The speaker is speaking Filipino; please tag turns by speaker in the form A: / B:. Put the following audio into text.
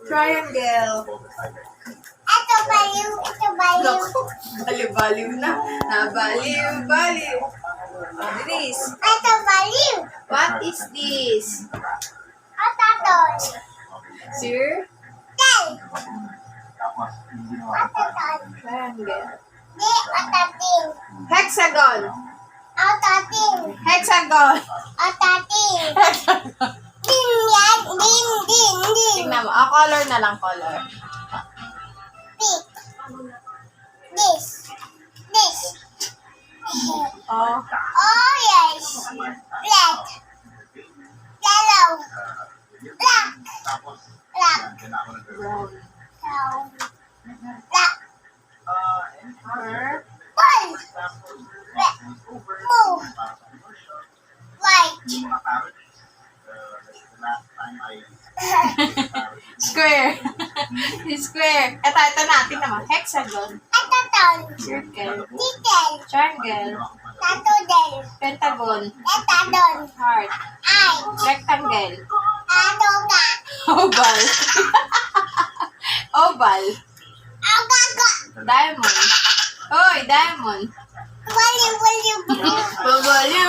A: Triangle.
B: Ito baliw.
A: Naku, baliw-baliw na. Nabaliw-baliw. Bilis.
B: Ito baliw.
A: What is this?
B: Ataton.
A: Sir?
B: Ten. Ataton.
A: Triangle.
B: Di atatin.
A: Hexagon.
B: Atatin.
A: Hexagon.
B: Atatin. Din yan. Din.
A: Tingnan mo. Color na lang, color.
B: Pink. This.
A: Oh.
B: Orange. Red. Yellow. Black.
A: Brown.
B: Black.
A: Purple.
B: Red. Blue. White.
A: Square. Square. Ito na. Tingnan mo. Hexagon.
B: Ataton.
A: Circle.
B: Titel.
A: Triangle.
B: Tatudel.
A: Pentagon.
B: Etadon.
A: Heart.
B: Ay.
A: Rectangle.
B: Adoga.
A: Oval. Oval.
B: Agaga.
A: Diamond. Hoy, diamond.
B: Baliw.
A: Babali.